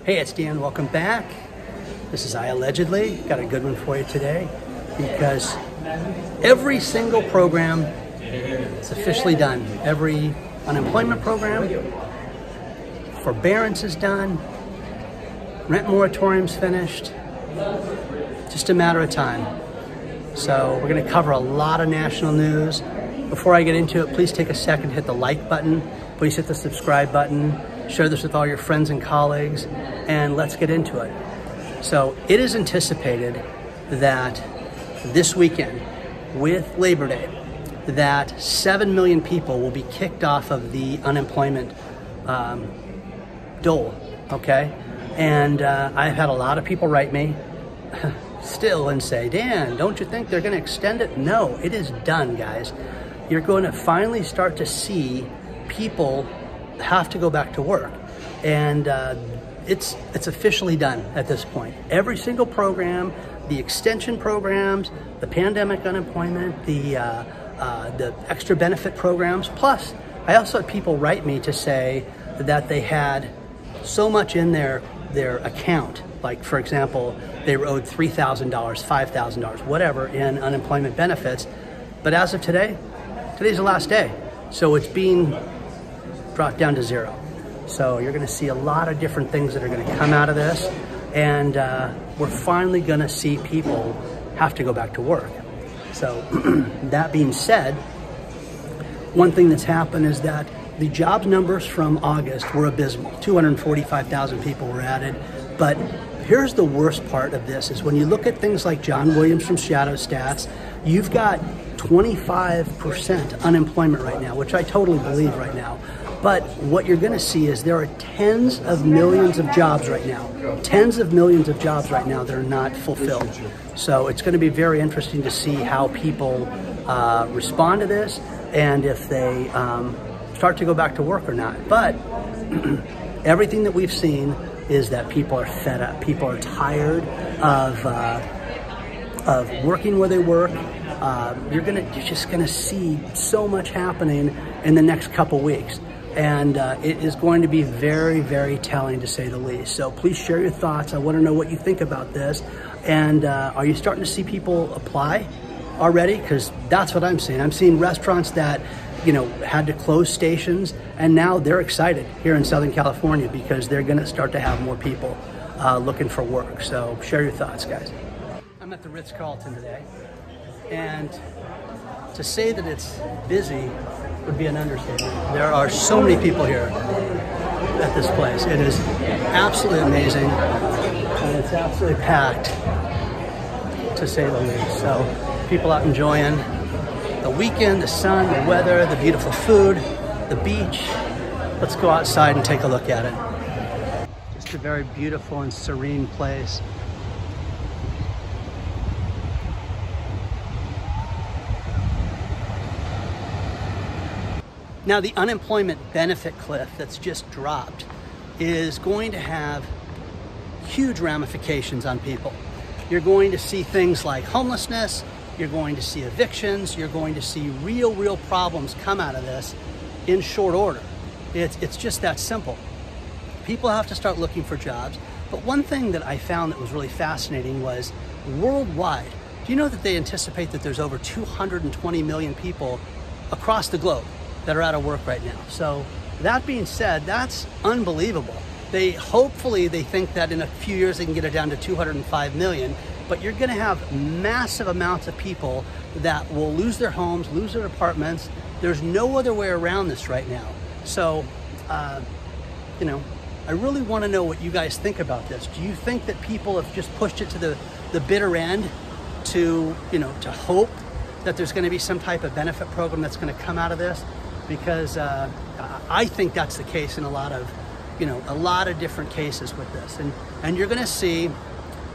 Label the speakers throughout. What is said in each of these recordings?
Speaker 1: Hey, it's Dan. Welcome back. This is iAllegedly. Got a good one for you today because every single program is officially done. Every unemployment program, forbearance is done, rent moratorium's finished. Just a matter of time. So we're going to cover a lot of national news. Before I get into it, please take a second to hit the like button. Please hit the subscribe button. Share this with all your friends and colleagues, and let's get into it. So it is anticipated that this weekend, with Labor Day, that 7 million people will be kicked off of the unemployment dole, okay? And I've had a lot of people write me still and say, Dan, don't you think they're going to extend it? No, it is done, guys. You're going to finally start to see people have to go back to work, and it's officially done at this point. Every single program, the extension programs, the pandemic unemployment, the extra benefit programs. Plus, I also had people write me to say that they had so much in their account, like for example, they were owed $3,000, $5,000, whatever in unemployment benefits, but as of today, today's the last day, so it's being brought down to zero. So you're going to see a lot of different things that are going to come out of this, and we're finally going to see people have to go back to work. So that being said, one thing that's happened is that the jobs numbers from August were abysmal. 245,000 people were added, but here's the worst part of this is when you look at things like John Williams from Shadow Stats, you've got 25% unemployment right now, which I totally believe right now. But what you're going to see is there are tens of millions of jobs right now, that are not fulfilled. So it's going to be very interesting to see how people respond to this and if they start to go back to work or not. But everything that we've seen is that people are fed up. People are tired of working where they work. You're just going to see so much happening in the next couple weeks. And it is going to be very, very telling, to say the least. So please share your thoughts. I want to know what you think about this. And are you starting to see people apply already? Because that's what I'm seeing. I'm seeing restaurants that, had to close stations, and now they're excited here in Southern California because they're going to start to have more people looking for work. So share your thoughts, guys. I'm at the Ritz-Carlton today, and to say that it's busy would be an understatement. There are so many people here at this place. It is absolutely amazing, and it's absolutely packed, to say the least. So people out enjoying the weekend, the sun, the weather, the beautiful food, the beach. Let's go outside and take a look at it. Just a very beautiful and serene place. Now, the unemployment benefit cliff that's just dropped is going to have huge ramifications on people. You're going to see things like homelessness, you're going to see evictions, you're going to see real problems come out of this in short order. It's just that simple. People have to start looking for jobs. But one thing that I found that was really fascinating was worldwide. Do you know that they anticipate that there's over 220 million people across the globe that are out of work right now? So that being said, that's unbelievable. Hopefully they think that in a few years they can get it down to 205 million, but you're gonna have massive amounts of people that will lose their homes, lose their apartments. There's no other way around this right now. So, I really wanna know what you guys think about this. Do you think that people have just pushed it to the bitter end to hope that there's gonna be some type of benefit program that's gonna come out of this? Because I think that's the case in a lot of different cases with this. And you're gonna see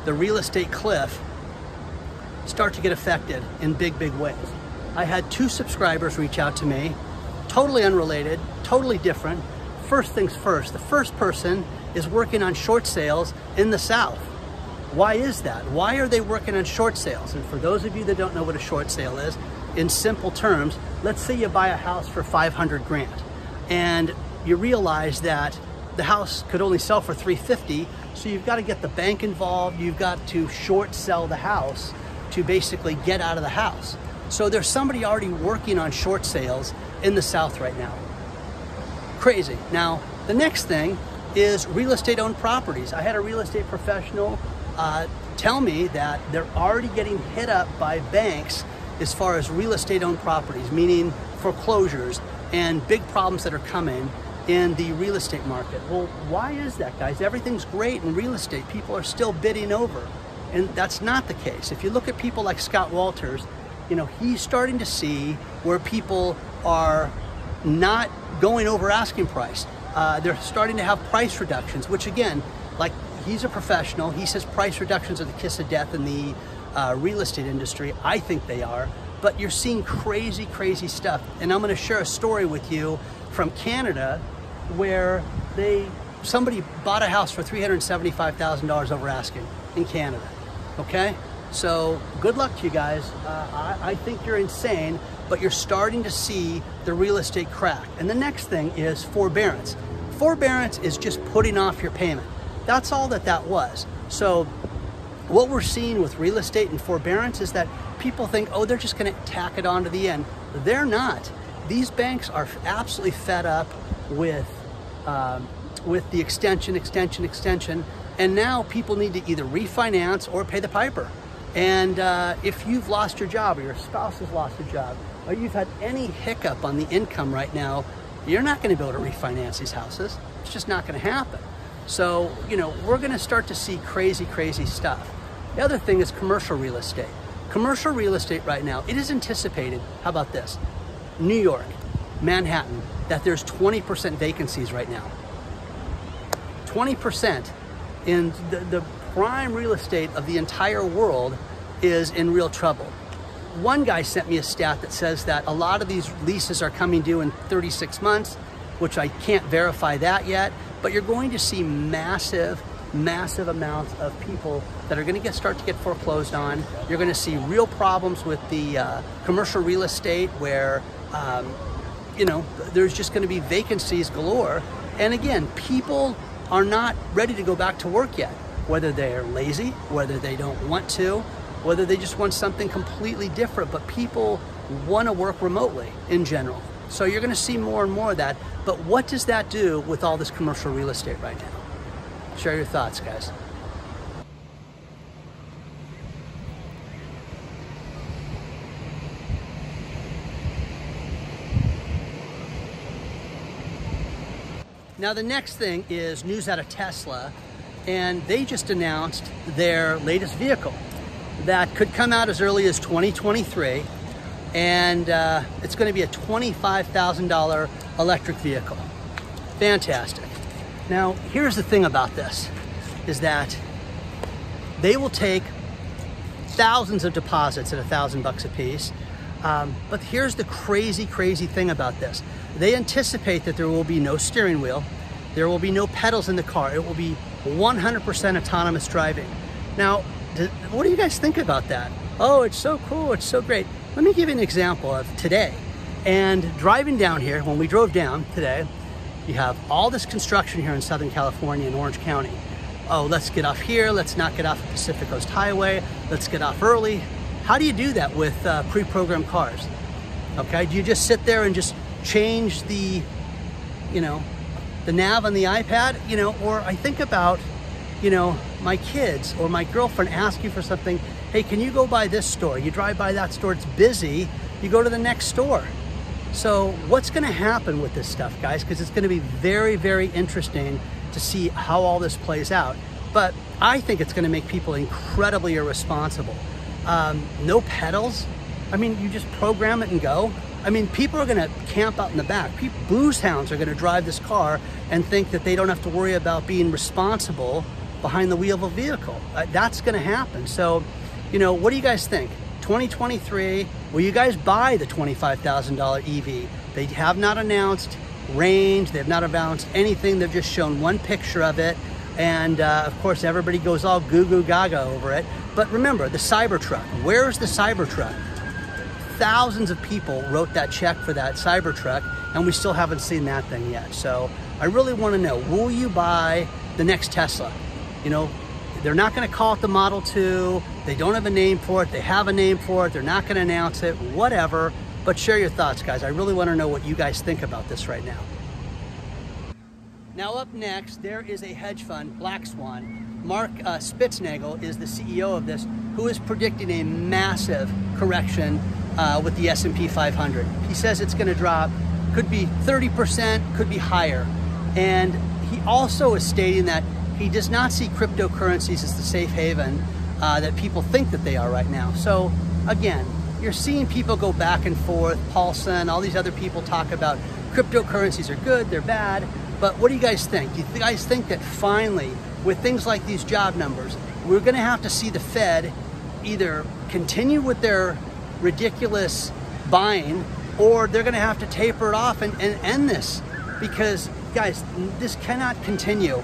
Speaker 1: the real estate cliff start to get affected in big ways. I had 2 subscribers reach out to me, totally unrelated, totally different. First things first, the first person is working on short sales in the South. Why is that? Why are they working on short sales? And for those of you that don't know what a short sale is, in simple terms, let's say you buy a house for 500 grand and you realize that the house could only sell for $350, so you've got to get the bank involved, you've got to short sell the house to basically get out of the house. So there's somebody already working on short sales in the South right now. Crazy. Now, the next thing is real estate owned properties. I had a real estate professional tell me that they're already getting hit up by banks as far as real estate owned properties, meaning foreclosures and big problems that are coming in the real estate market. Well, why is that, guys? Everything's great in real estate. People are still bidding over. And that's not the case. If you look at people like Scott Walters, you know, he's starting to see where people are not going over asking price. They're starting to have price reductions, which again, like, he's a professional. He says price reductions are the kiss of death in the real estate industry. I think they are, but you're seeing crazy, crazy stuff. And I'm gonna share a story with you from Canada where somebody bought a house for $375,000 over asking in Canada, okay? So good luck to you guys. I think you're insane, but you're starting to see the real estate crack. And the next thing is forbearance. Forbearance is just putting off your payment. That's all that was. So what we're seeing with real estate and forbearance is that people think, oh, they're just gonna tack it on to the end. They're not. These banks are absolutely fed up with the extension, and now people need to either refinance or pay the piper. And if you've lost your job, or your spouse has lost a job, or you've had any hiccup on the income right now, you're not going to be able to refinance these houses. It's just not going to happen. So, you know, we're going to start to see crazy, crazy stuff. The other thing is commercial real estate. Commercial real estate right now, it is anticipated, how about this? New York, Manhattan, that there's 20% vacancies right now. 20% in the prime real estate of the entire world is in real trouble. One guy sent me a stat that says that a lot of these leases are coming due in 36 months, which I can't verify that yet, but you're going to see massive amounts of people that are going to start to get foreclosed on. You're going to see real problems with the commercial real estate where, you know, there's just going to be vacancies galore. And again, people are not ready to go back to work yet, whether they're lazy, whether they don't want to, whether they just want something completely different, but people want to work remotely in general. So you're going to see more and more of that. But what does that do with all this commercial real estate right now? Share your thoughts, guys. Now the next thing is news out of Tesla, and they just announced their latest vehicle that could come out as early as 2023, and it's going to be a $25,000 electric vehicle. Fantastic. Now here's the thing about this, is that they will take thousands of deposits at $1,000 a piece. But here's the crazy thing about this. They anticipate that there will be no steering wheel. There will be no pedals in the car. It will be 100% autonomous driving. Now, what do you guys think about that? Oh, it's so cool. It's so great. Let me give you an example of today. And driving down here, when we drove down today, you have all this construction here in Southern California in Orange County. Oh, let's get off here. Let's not get off the Pacific Coast Highway. Let's get off early. How do you do that with pre-programmed cars? Okay, do you just sit there and just change the, you know, the nav on the iPad? You know, or I think about, you know, my kids or my girlfriend ask you for something. Hey, can you go by this store? You drive by that store, it's busy. You go to the next store. So what's going to happen with this stuff, guys? Because it's going to be very interesting to see how all this plays out. But I think it's going to make people incredibly irresponsible. No pedals. I mean, you just program it and go. I mean, people are going to camp out in the back. Booze hounds are going to drive this car and think that they don't have to worry about being responsible behind the wheel of a vehicle. That's going to happen. So, you know, what do you guys think? 2023, will you guys buy the $25,000 EV? They have not announced range. They have not announced anything. They've just shown one picture of it. And of course, everybody goes all goo gaga over it. But remember, the Cybertruck. Where's the Cybertruck? Thousands of people wrote that check for that Cybertruck, and we still haven't seen that thing yet. So I really want to know, will you buy the next Tesla? You know, they're not going to call it the Model 2. They don't have a name for it. They have a name for it. They're not going to announce it, whatever. But share your thoughts, guys. I really want to know what you guys think about this right now. Now up next, there is a hedge fund, Black Swan. Mark Spitznagel is the CEO of this, who is predicting a massive correction with the S&P 500. He says it's going to drop, could be 30%, could be higher. And he also is stating that he does not see cryptocurrencies as the safe haven that people think that they are right now. So again, you're seeing people go back and forth. Paulson, all these other people talk about cryptocurrencies are good, they're bad. But what do you guys think? Do you guys think that finally, with things like these job numbers, we're going to have to see the Fed either continue with their ridiculous buying, or they're going to have to taper it off and end this? Because guys, this cannot continue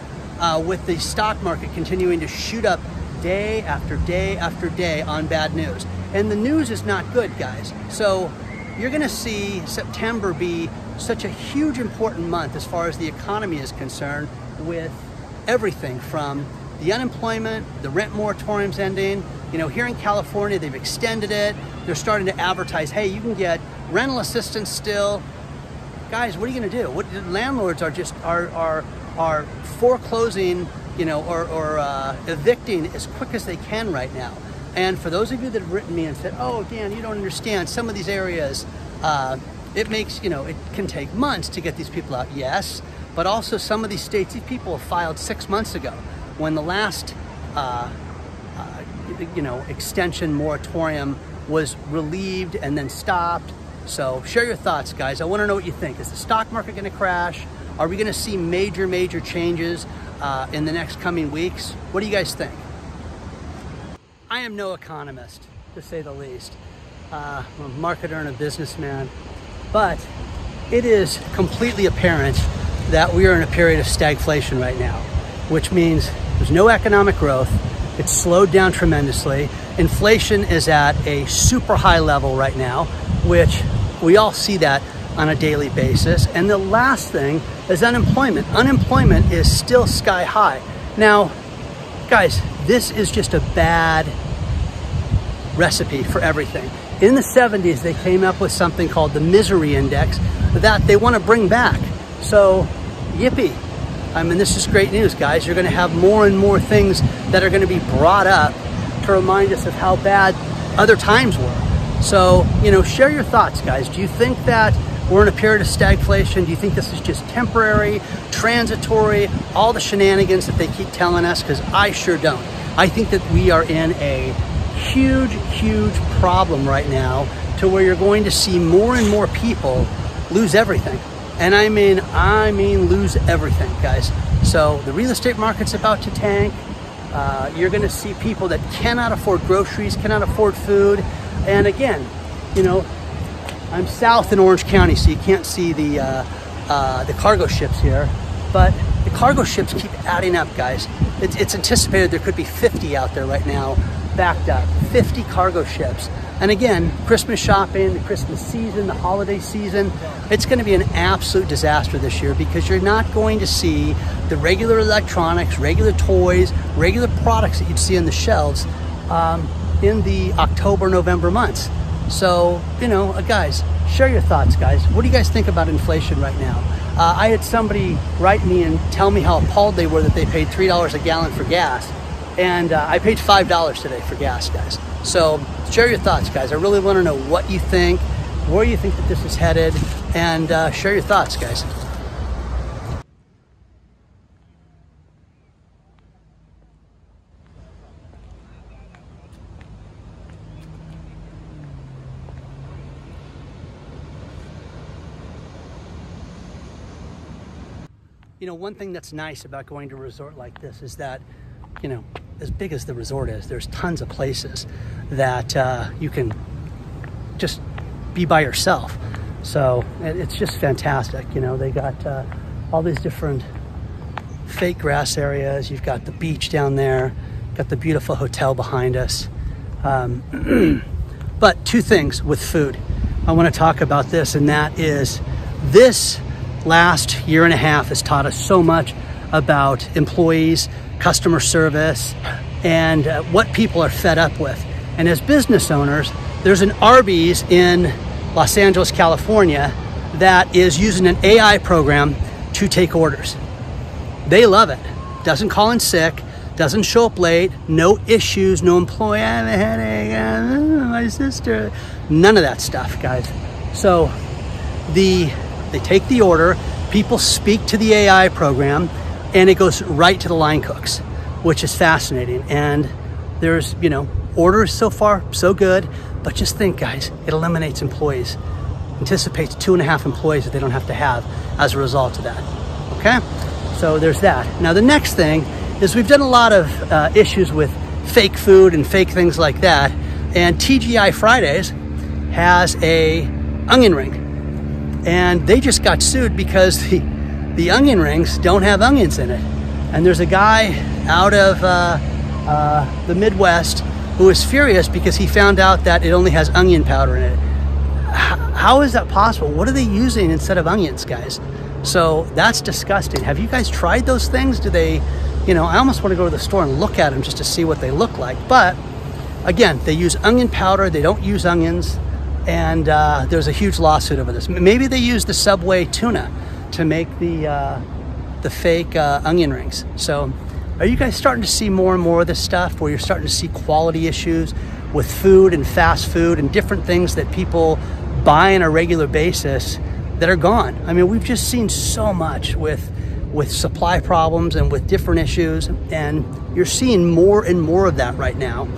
Speaker 1: with the stock market continuing to shoot up day after day after day on bad news. And the news is not good, guys. So you're going to see September be such a huge important month as far as the economy is concerned, with everything from the unemployment, the rent moratoriums ending. You know, here in California, they've extended it. They're starting to advertise, hey, you can get rental assistance still. Guys, what are you going to do? What landlords are just are foreclosing, you know, or evicting as quick as they can right now. And for those of you that have written me and said, oh, Dan, you don't understand, some of these areas, it makes, you know, it can take months to get these people out. Yes, but also some of these states, these people have filed 6 months ago when the last, you know, extension moratorium was relieved and then stopped. So share your thoughts, guys. I want to know what you think. Is the stock market going to crash? Are we going to see major changes in the next coming weeks? What do you guys think? I am no economist, to say the least. I'm a marketer and a businessman, but it is completely apparent that we are in a period of stagflation right now, which means there's no economic growth. It's slowed down tremendously. Inflation is at a super high level right now, which we all see that on a daily basis. And the last thing is unemployment. Unemployment is still sky high. Now, guys, this is just a bad recipe for everything. In the 70s, they came up with something called the misery index that they want to bring back. So, yippee. I mean, this is great news, guys. You're going to have more and more things that are going to be brought up to remind us of how bad other times were. So, you know, share your thoughts, guys. Do you think that we're in a period of stagflation? Do you think this is just temporary, transitory, all the shenanigans that they keep telling us? Because I sure don't. I think that we are in a huge problem right now, to where you're going to see more and more people lose everything. And I mean lose everything, guys. So the real estate market's about to tank. You're going to see people that cannot afford groceries, cannot afford food. And again, you know, I'm south in Orange County, so you can't see the cargo ships here. But the cargo ships keep adding up, guys. It's anticipated there could be 50 out there right now, backed up. 50 cargo ships. And again, Christmas shopping, the Christmas season, the holiday season, it's going to be an absolute disaster this year, because you're not going to see the regular electronics, regular toys, regular products that you'd see on the shelves in the October, November months. So, you know, guys, share your thoughts, guys. What do you guys think about inflation right now? I had somebody write me and tell me how appalled they were that they paid $3 a gallon for gas. And I paid $5 today for gas, guys. So share your thoughts, guys. I really want to know what you think, where you think that this is headed, and share your thoughts, guys. You know, one thing that's nice about going to a resort like this is that, you know, as big as the resort is, there's tons of places that you can just be by yourself. So it's just fantastic. You know, they got all these different fake grass areas. You've got the beach down there, got the beautiful hotel behind us. But two things with food. I want to talk about this, and that is, this last year and a half has taught us so much about employees, customer service, and what people are fed up with. And as business owners, there's an Arby's in Los Angeles, California, that is using an AI program to take orders. They love it. Doesn't call in sick, doesn't show up late, no issues, no employee, I have a headache, my sister, none of that stuff, guys. So they take the order, people speak to the AI program, and it goes right to the line cooks, which is fascinating. And there's, you know, orders so far, so good, but just think, guys, it eliminates employees. Anticipates 2.5 employees that they don't have to have as a result of that, okay? So there's that. Now the next thing is we've done a lot of issues with fake food and fake things like that, and TGI Fridays has a onion ring, and they just got sued because the onion rings don't have onions in it. And there's a guy out of the Midwest who is furious because he found out that it only has onion powder in it. How is that possible? What are they using instead of onions, guys? So that's disgusting. Have you guys tried those things? Do they, you know, I almost want to go to the store and look at them just to see what they look like. But again, they use onion powder. They don't use onions. And there's a huge lawsuit over this. Maybe they use the Subway tuna to make the fake onion rings. So are you guys starting to see more and more of this stuff where you're starting to see quality issues with food and fast food and different things that people buy on a regular basis that are gone? I mean, we've just seen so much with supply problems and with different issues, and you're seeing more and more of that right now.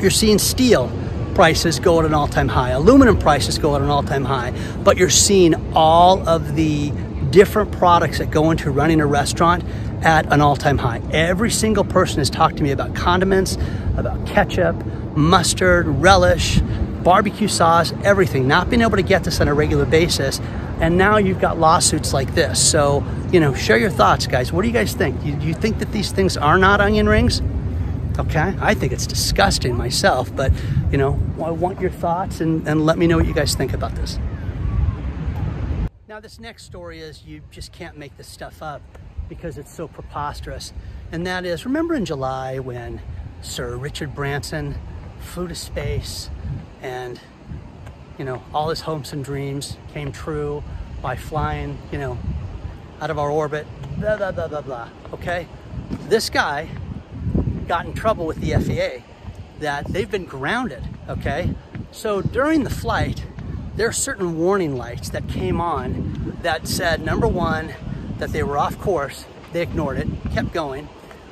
Speaker 1: You're seeing steel prices go at an all-time high, aluminum prices go at an all-time high, but you're seeing all of the different products that go into running a restaurant at an all-time high. Every single person has talked to me about condiments, about ketchup, mustard, relish, barbecue sauce, everything, not being able to get this on a regular basis. And now you've got lawsuits like this. So, you know, share your thoughts, guys. What do you guys think? Do you think that these things are not onion rings? Okay, I think it's disgusting myself, but, you know, I want your thoughts and let me know what you guys think about this. Now, this next story is, you just can't make this stuff up because it's so preposterous. And that is, remember in July when Sir Richard Branson flew to space and, you know, all his hopes and dreams came true by flying, you know, out of our orbit, blah, blah, blah, blah, blah, okay? This guy got in trouble with the FAA, that they've been grounded, okay? So during the flight, there are certain warning lights that came on that said, number one, that they were off course. They ignored it, kept going.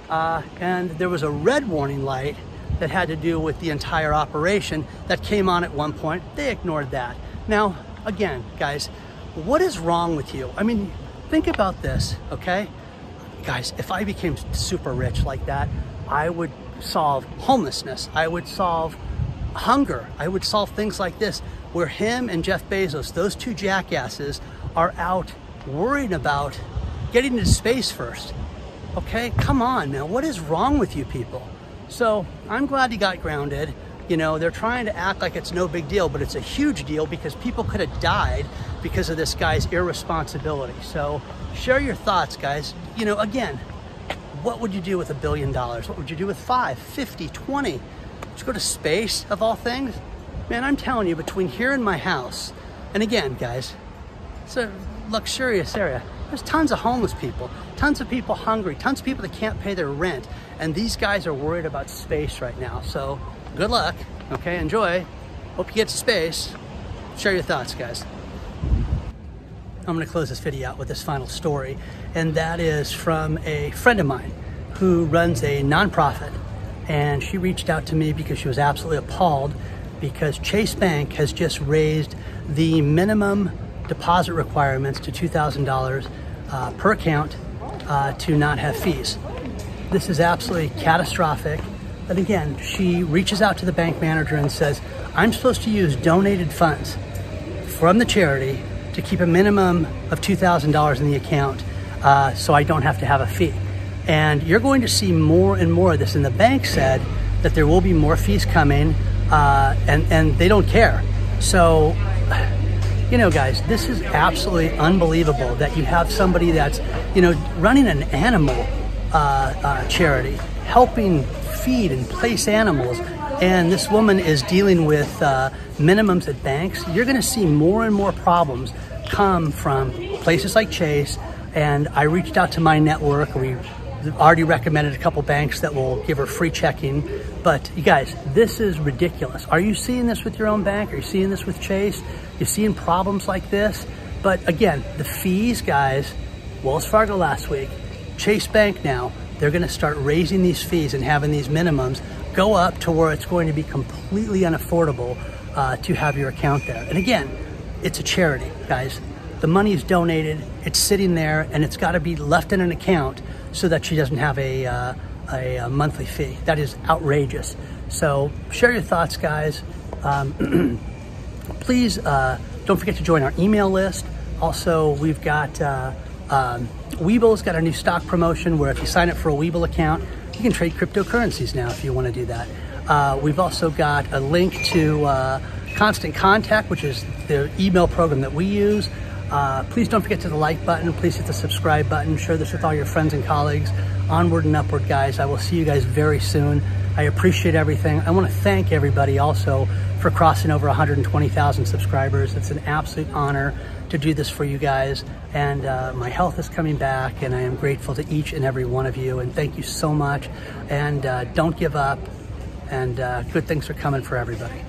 Speaker 1: And there was a red warning light that had to do with the entire operation that came on at one point. They ignored that. Now, again, guys, what is wrong with you? I mean, think about this, okay? Guys, if I became super rich like that, I would solve homelessness. I would solve hunger. I would solve things like this, where him and Jeff Bezos, those two jackasses, are out worrying about getting into space first. Okay, come on, man. What is wrong with you people? So I'm glad he got grounded. You know, they're trying to act like it's no big deal, but it's a huge deal because people could have died because of this guy's irresponsibility. So share your thoughts, guys. You know, again, what would you do with $1 billion? What would you do with 5, 50, 20? Just go to space, of all things? Man, I'm telling you, between here and my house, and again, guys, it's a luxurious area. There's tons of homeless people, tons of people hungry, tons of people that can't pay their rent. And these guys are worried about space right now. So good luck, okay, enjoy. Hope you get to space. Share your thoughts, guys. I'm gonna close this video out with this final story, and that is from a friend of mine who runs a nonprofit. And she reached out to me because she was absolutely appalled because Chase Bank has just raised the minimum deposit requirements to $2,000 per account to not have fees. This is absolutely catastrophic. But again, she reaches out to the bank manager and says, I'm supposed to use donated funds from the charity to keep a minimum of $2,000 in the account so I don't have to have a fee. And you're going to see more and more of this. And the bank said that there will be more fees coming and they don't care. So You know, guys, this is absolutely unbelievable that you have somebody that's, you know, running an animal charity, helping feed and place animals, and this woman is dealing with minimums at banks. You're going to see more and more problems come from places like Chase, and I reached out to my network. We already recommended a couple banks that will give her free checking. But you guys, this is ridiculous. Are you seeing this with your own bank? Are you seeing this with Chase? You're seeing problems like this? But again, the fees, guys, Wells Fargo last week, Chase Bank now, they're gonna start raising these fees and having these minimums go up to where it's going to be completely unaffordable to have your account there. And again, it's a charity, guys. The money is donated, it's sitting there, and it's gotta be left in an account so that she doesn't have a monthly fee. That is outrageous. So share your thoughts, guys. Please don't forget to join our email list. Also, we've got Webull's got a new stock promotion where if you sign up for a Webull account, you can trade cryptocurrencies now if you want to do that. We've also got a link to Constant Contact, which is the email program that we use. Please don't forget to the like button. Please hit the subscribe button. Share this with all your friends and colleagues. Onward and upward, guys. I will see you guys very soon. I appreciate everything. I want to thank everybody also for crossing over 120,000 subscribers. It's an absolute honor to do this for you guys. And my health is coming back, and I am grateful to each and every one of you. And thank you so much. And don't give up. And good things are coming for everybody.